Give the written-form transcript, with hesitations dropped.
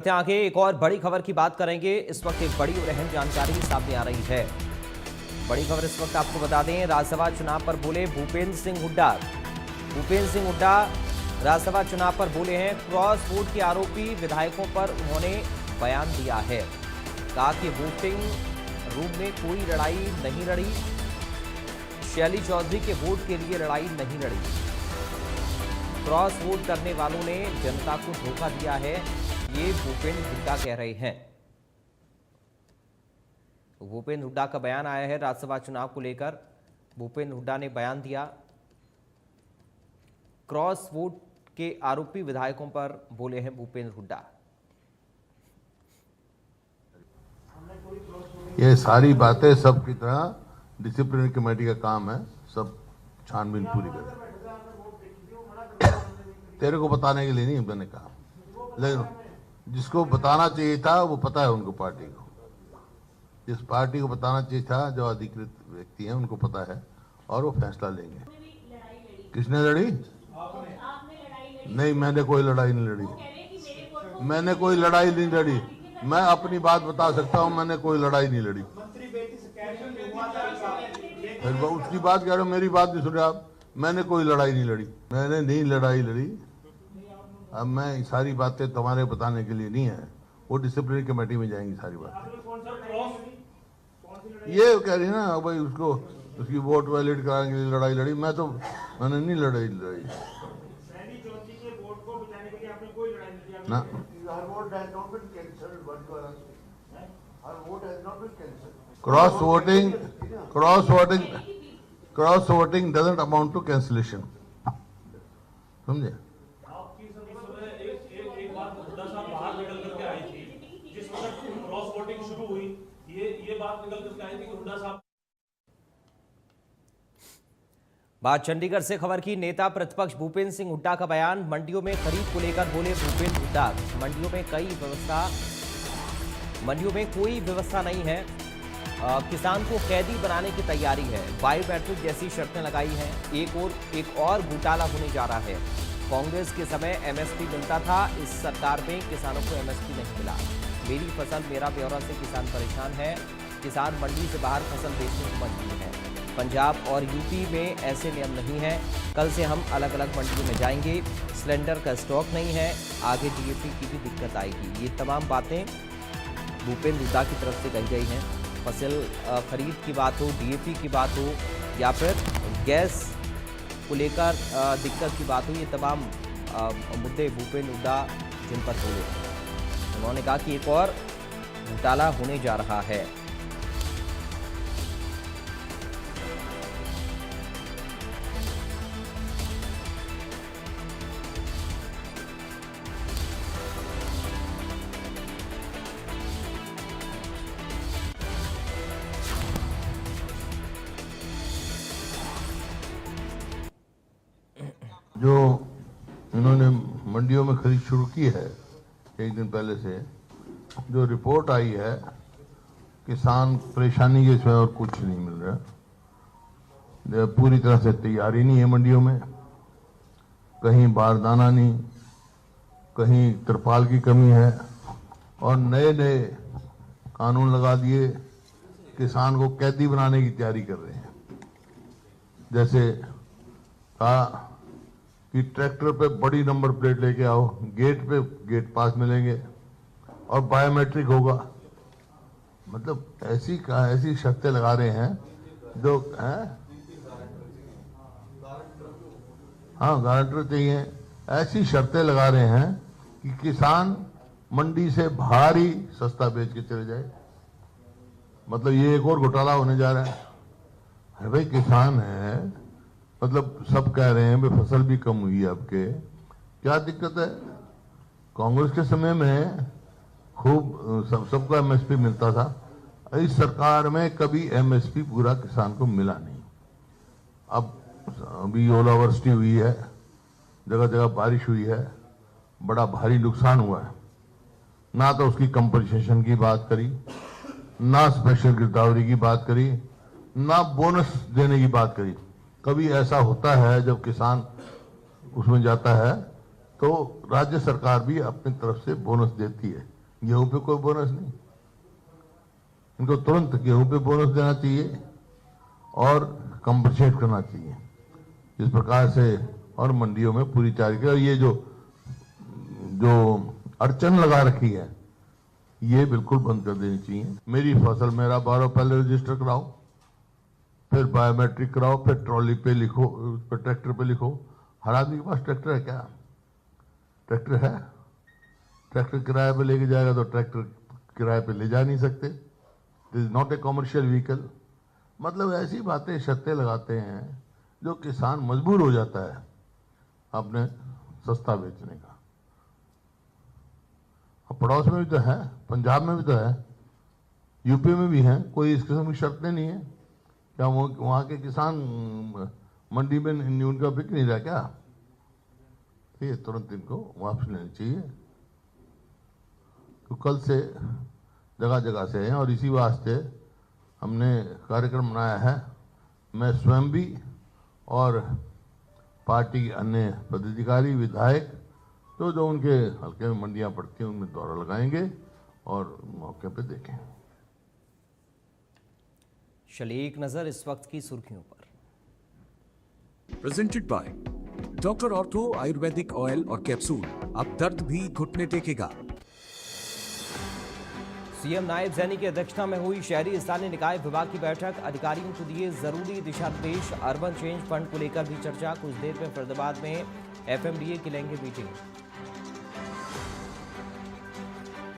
आगे एक और बड़ी खबर की बात करेंगे। इस वक्त एक बड़ी और अहम जानकारी सामने आ रही है। बड़ी खबर इस वक्त आपको बता दें, राज्यसभा चुनाव पर बोले भूपेंद्र सिंह हुड्डा। भूपेंद्र सिंह हुड्डा राज्यसभा चुनाव पर बोले हैं। क्रॉस वोट के आरोपी विधायकों पर उन्होंने बयान दिया है। कहा कि वोटिंग रूम में कोई लड़ाई नहीं लड़ी, शैली चौधरी के वोट के लिए लड़ाई नहीं लड़ी। क्रॉस वोट करने वालों ने जनता को धोखा दिया है, ये भूपेंद्र हुड्डा कह रहे हैं। भूपेंद्र हुड्डा का बयान आया है राज्यसभा चुनाव को लेकर। भूपेंद्र हुड्डा ने बयान दिया। क्रॉस वोट के आरोपी विधायकों पर बोले हैं भूपेंद्र हुड्डा। ये सारी बातें सब की तरह डिसिप्लिनरी कमेटी का काम है, सब छानबीन पूरी करें। तेरे को बताने के लिए नहीं मैंने कहा, लेकिन जिसको बताना चाहिए था वो पता है उनको, पार्टी को, जिस पार्टी को बताना चाहिए था, जो अधिकृत व्यक्ति हैं उनको पता है और वो फैसला लेंगे। किसने लड़ी? नहीं, मैंने कोई लड़ाई नहीं लड़ी। मैंने कोई लड़ाई नहीं लड़ी। मैं अपनी बात बता सकता हूं, मैंने कोई लड़ाई नहीं लड़ी। उसकी बात कह रहे हो, मेरी बात नहीं सुन रहे आप। मैंने कोई लड़ाई नहीं लड़ी, मैंने नहीं लड़ाई लड़ी। अब मैं सारी बातें तुम्हारे बताने के लिए नहीं है, वो डिसिप्लिनरी कमेटी में जाएंगी सारी बातें। ये कह रही है ना भाई, उसको उसकी वोट वैलिड कराने के लिए लड़ाई लड़ी। मैंने नहीं लड़ाई ना। Cross voting doesn't amount to cancellation, समझे? बात चंडीगढ़ से खबर की। नेता प्रतिपक्ष भूपेंद्र सिंह हुड्डा का बयान। मंडियों में खरीद को लेकर बोले भूपेंद्र हुड्डा। मंडियों में कोई व्यवस्था नहीं है। किसान को कैदी बनाने की तैयारी है। बायोमेट्रिक जैसी शर्तें लगाई हैं। एक और घोटाला होने जा रहा है। कांग्रेस के समय एमएसपी मिलता था, इस सरकार में किसानों को एमएसपी नहीं मिला। मेरी फसल मेरा ब्यौरा से किसान परेशान है। किसान मंडी से बाहर फसल बेचने को मजबूर है। पंजाब और यूपी में ऐसे नियम नहीं है। कल से हम अलग अलग मंडियों में जाएंगे। सिलेंडर का स्टॉक नहीं है। आगे डीएपी की भी दिक्कत आएगी। ये तमाम बातें भूपेंद्र हुड्डा की तरफ से कही गई हैं। फसल खरीद की बात हो, डीएपी की बात हो, या फिर गैस को लेकर दिक्कत की बात हो, ये तमाम मुद्दे भूपेंद्र हुड्डा जिन पर बोले। उन्होंने कहा कि एक और घोटाला होने जा रहा है। जो इन्होंने मंडियों में खरीद शुरू की है एक दिन पहले से, जो रिपोर्ट आई है, किसान परेशानी के सिवाय और कुछ नहीं मिल रहा। पूरी तरह से तैयारी नहीं है मंडियों में, कहीं बारदाना नहीं, कहीं तिरपाल की कमी है, और नए नए कानून लगा दिए। किसान को कैदी बनाने की तैयारी कर रहे हैं। जैसे कहा कि ट्रैक्टर पे बड़ी नंबर प्लेट लेके आओ, गेट पास मिलेंगे और बायोमेट्रिक होगा। मतलब ऐसी शर्तें लगा रहे हैं जो है। हाँ, गारंटर चाहिए। ऐसी शर्तें लगा रहे हैं कि किसान मंडी से बाहर ही सस्ता बेच के चले जाए। मतलब ये एक और घोटाला होने जा रहा है। भाई किसान है, मतलब सब कह रहे हैं भाई फसल भी कम हुई है आपके, क्या दिक्कत है? कांग्रेस के समय में खूब सबको एमएसपी मिलता था। इस सरकार में कभी एमएसपी पूरा किसान को मिला नहीं। अब अभी ओलावृष्टि हुई है, जगह जगह बारिश हुई है, बड़ा भारी नुकसान हुआ है। ना तो उसकी कंपनसेशन की बात करी, ना स्पेशल गिरदावरी की बात करी, ना बोनस देने की बात करी। कभी ऐसा होता है जब किसान उसमें जाता है तो राज्य सरकार भी अपनी तरफ से बोनस देती है। गेहूं पे कोई बोनस नहीं, इनको तुरंत गेहूं पे बोनस देना चाहिए और कंपनसेट करना चाहिए इस प्रकार से, और मंडियों में पूरी तैयारी और ये जो अड़चन लगा रखी है ये बिल्कुल बंद कर देनी चाहिए। मेरी फसल मेरा बारह पहले रजिस्टर कराओ, फिर बायोमेट्रिक कराओ, फिर ट्रॉली पे लिखो, फिर ट्रैक्टर पे लिखो। हर आदमी के पास ट्रैक्टर है क्या? ट्रैक्टर है? ट्रैक्टर किराए पे लेके जाएगा तो ट्रैक्टर किराए पे ले जा नहीं सकते। This is not a commercial vehicle. मतलब ऐसी बातें शर्तें लगाते हैं जो किसान मजबूर हो जाता है अपने सस्ता बेचने का। अब पड़ोस में भी तो है, पंजाब में भी तो है, यूपी में भी है, कोई इस किस्म की शर्तें नहीं है क्या? वहां के किसान मंडी में उनका बिक नहीं रहा क्या? ये तुरंत इनको वापस लेनी चाहिए। तो कल से जगह जगह से हैं और इसी वास्ते हमने कार्यक्रम बनाया है। मैं स्वयं भी और पार्टी के अन्य पदाधिकारी, विधायक जो उनके हल्के में मंडियां पड़ती हैं उनमें दौरा लगाएंगे और मौके पे देखें। चलिए एक नजर इस वक्त की सुर्खियों पर। Presented by doctor ortho Ayurvedic oil और कैप्सूल, अब दर्द भी घुटने टेकेगा। सीएम नायब सैनी की अध्यक्षता में हुई शहरी स्थानीय निकाय विभाग की बैठक, अधिकारियों को दिए जरूरी दिशा निर्देश। अर्बन चेंज फंड को लेकर भी चर्चा। कुछ देर में फरीदाबाद में एफएमडीए की लेंगे मीटिंग।